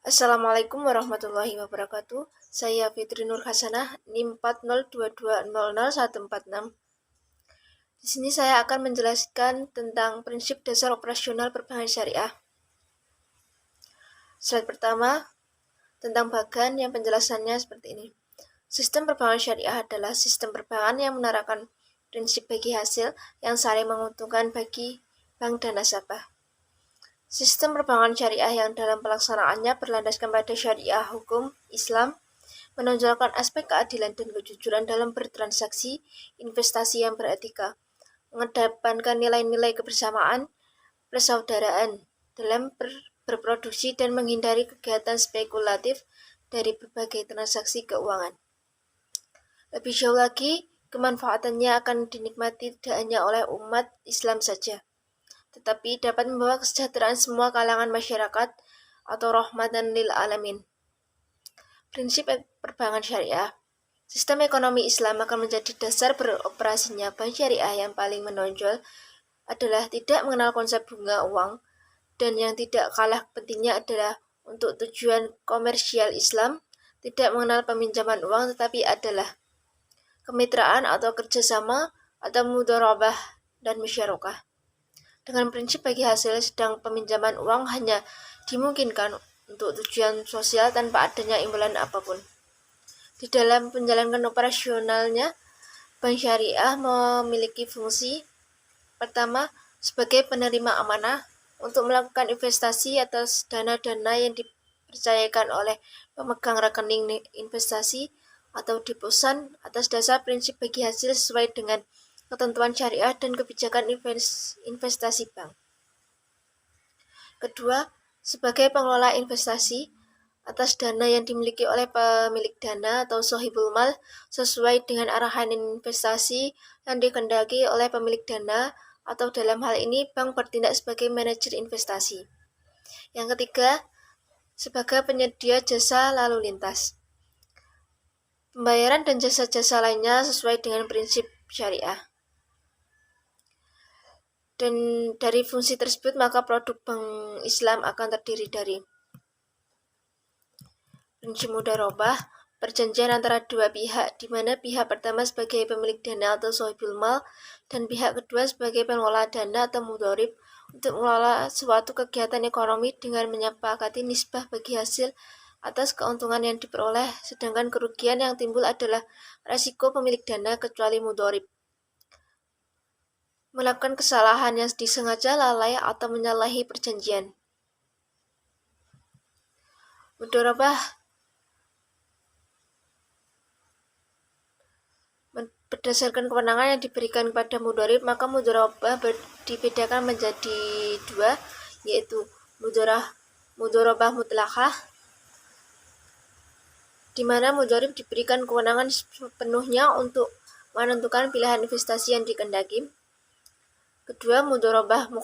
Assalamualaikum warahmatullahi wabarakatuh. Saya Fitri Nur Hasanah, NIM 4022000146. Di sini saya akan menjelaskan tentang prinsip dasar operasional perbankan syariah. Slide pertama tentang bagan yang penjelasannya seperti ini. Sistem perbankan syariah adalah sistem perbankan yang menerapkan prinsip bagi hasil yang saling menguntungkan bagi bank dan nasabah. Sistem perbankan syariah yang dalam pelaksanaannya berlandaskan pada syariah hukum Islam menonjolkan aspek keadilan dan kejujuran dalam bertransaksi, investasi yang beretika, mengedepankan nilai-nilai kebersamaan, persaudaraan dalam berproduksi dan menghindari kegiatan spekulatif dari berbagai transaksi keuangan. Lebih jauh lagi, kemanfaatannya akan dinikmati tidak hanya oleh umat Islam saja, tetapi dapat membawa kesejahteraan semua kalangan masyarakat atau rahmatan lil alamin. Prinsip perbankan syariah. Sistem ekonomi Islam akan menjadi dasar beroperasinya bank syariah. Yang paling menonjol adalah tidak mengenal konsep bunga uang, dan yang tidak kalah pentingnya adalah untuk tujuan komersial Islam tidak mengenal peminjaman uang, tetapi adalah kemitraan atau kerjasama atau mudharabah dan musyarakah. Dengan prinsip bagi hasil, sedang peminjaman uang hanya dimungkinkan untuk tujuan sosial tanpa adanya imbalan apapun. Di dalam menjalankan operasionalnya, bank syariah memiliki fungsi pertama sebagai penerima amanah untuk melakukan investasi atas dana-dana yang dipercayakan oleh pemegang rekening investasi atau deposan atas dasar prinsip bagi hasil sesuai dengan ketentuan syariah dan kebijakan investasi bank. Kedua, sebagai pengelola investasi atas dana yang dimiliki oleh pemilik dana atau sohibul mal sesuai dengan arahan investasi yang dikehendaki oleh pemilik dana, atau dalam hal ini bank bertindak sebagai manajer investasi. Yang ketiga, sebagai penyedia jasa lalu lintas, pembayaran dan jasa-jasa lainnya sesuai dengan prinsip syariah. Dan dari fungsi tersebut, maka produk bank Islam akan terdiri dari prinsip mudharabah, perjanjian antara dua pihak, di mana pihak pertama sebagai pemilik dana atau sohibul mal dan pihak kedua sebagai pengelola dana atau mudharib untuk mengelola suatu kegiatan ekonomi dengan menyepakati nisbah bagi hasil atas keuntungan yang diperoleh, sedangkan kerugian yang timbul adalah resiko pemilik dana kecuali mudharib melakukan kesalahan yang disengaja, lalai, atau menyalahi perjanjian. Mudharabah berdasarkan kewenangan yang diberikan kepada mudharib, maka mudharabah dibedakan menjadi dua, yaitu mudharabah mutlaqah, di mana mudharib diberikan kewenangan sepenuhnya untuk menentukan pilihan investasi yang dikehendaki. Kedua, mudharabah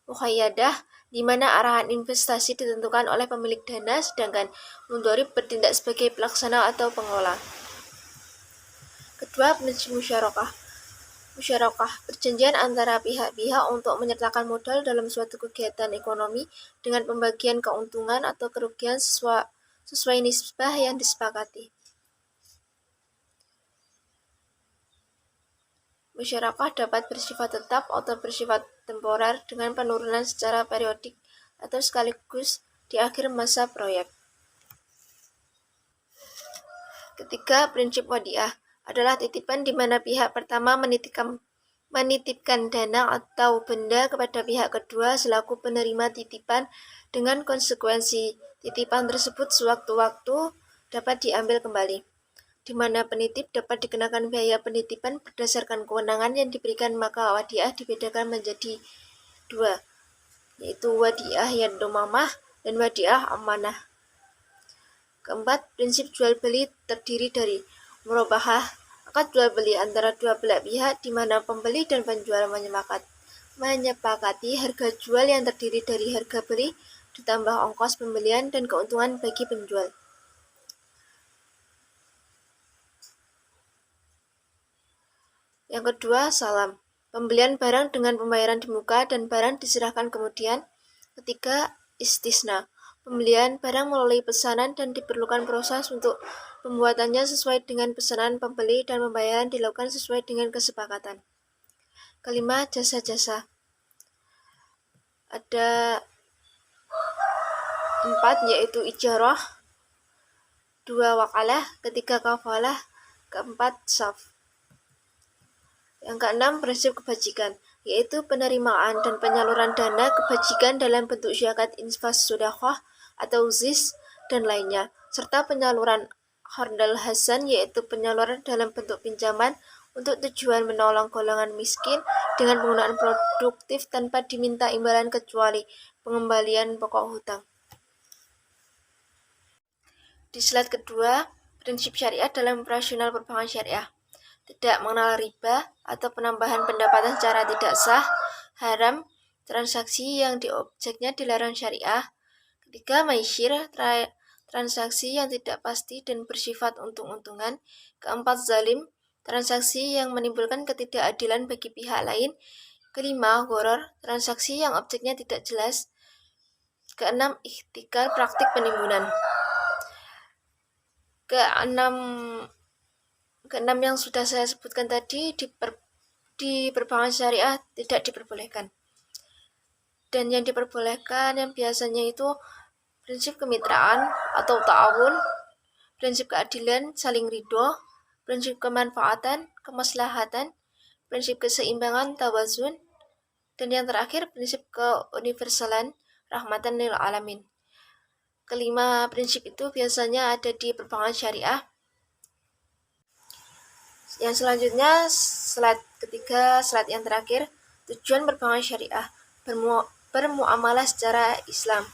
muqayyadah, di mana arahan investasi ditentukan oleh pemilik dana, sedangkan mudharib bertindak sebagai pelaksana atau pengelola. Kedua, prinsip musyarakah. Musyarakah, perjanjian antara pihak-pihak untuk menyertakan modal dalam suatu kegiatan ekonomi dengan pembagian keuntungan atau kerugian sesuai nisbah yang disepakati. Musyarakah dapat bersifat tetap atau bersifat temporer dengan penurunan secara periodik atau sekaligus di akhir masa proyek. Ketiga, prinsip wadiah adalah titipan di mana pihak pertama menitipkan dana atau benda kepada pihak kedua selaku penerima titipan, dengan konsekuensi titipan tersebut sewaktu-waktu dapat diambil kembali, di mana penitip dapat dikenakan biaya penitipan berdasarkan kewenangan yang diberikan. Maka wadiah dibedakan menjadi dua, yaitu wadiah yadomamah dan wadiah amanah. Keempat, prinsip jual beli terdiri dari murabahah, akad jual beli antara dua belah pihak, di mana pembeli dan penjual menyepakati harga jual yang terdiri dari harga beli ditambah ongkos pembelian dan keuntungan bagi penjual. Yang kedua, salam, pembelian barang dengan pembayaran di muka dan barang diserahkan kemudian. Ketiga, istisna, pembelian barang melalui pesanan dan diperlukan proses untuk pembuatannya sesuai dengan pesanan pembeli dan pembayaran dilakukan sesuai dengan kesepakatan. Kelima, jasa-jasa. Ada 4, yaitu ijarah, 2 wakalah, ketiga kafalah, keempat saf. Yang keenam, prinsip kebajikan, yaitu penerimaan dan penyaluran dana kebajikan dalam bentuk zakat, infak, sedekah atau zis dan lainnya, serta penyaluran hardal hasan, yaitu penyaluran dalam bentuk pinjaman untuk tujuan menolong golongan miskin dengan penggunaan produktif tanpa diminta imbalan kecuali pengembalian pokok hutang. Di slide kedua, prinsip syariah dalam operasional perbankan syariah. Tidak mengenal riba atau penambahan pendapatan secara tidak sah, haram, transaksi yang di objeknya dilarang syariah. Ketiga, maisir, transaksi yang tidak pasti dan bersifat untung-untungan. Keempat, zalim, transaksi yang menimbulkan ketidakadilan bagi pihak lain. Kelima, gharar, transaksi yang objeknya tidak jelas. Keenam, ihtikar, praktik penimbunan. Keenam yang sudah saya sebutkan tadi di perbankan syariah tidak diperbolehkan. Dan yang diperbolehkan yang biasanya itu prinsip kemitraan atau ta'awun, prinsip keadilan, saling ridho, prinsip kemanfaatan, kemaslahatan, prinsip keseimbangan, tawazun, dan yang terakhir prinsip keuniversalan, rahmatan lil alamin. Kelima prinsip itu biasanya ada di perbankan syariah. Yang selanjutnya, slide ketiga, slide yang terakhir, tujuan perbankan syariah, bermuamalah secara Islam.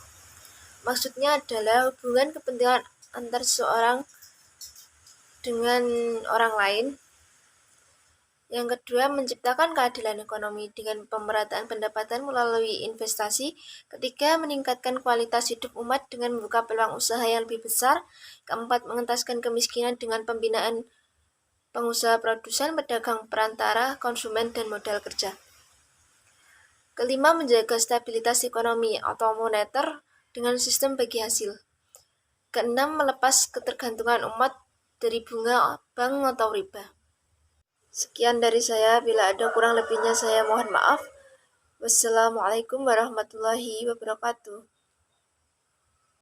Maksudnya adalah hubungan kepentingan antar seorang dengan orang lain. Yang kedua, menciptakan keadilan ekonomi dengan pemerataan pendapatan melalui investasi. Ketiga, meningkatkan kualitas hidup umat dengan membuka peluang usaha yang lebih besar. Keempat, mengentaskan kemiskinan dengan pembinaan pengusaha, produsen, pedagang, perantara, konsumen, dan modal kerja. Kelima, menjaga stabilitas ekonomi atau moneter dengan sistem bagi hasil. Keenam, melepas ketergantungan umat dari bunga bank atau riba. Sekian dari saya, bila ada kurang lebihnya saya mohon maaf. Wassalamualaikum warahmatullahi wabarakatuh.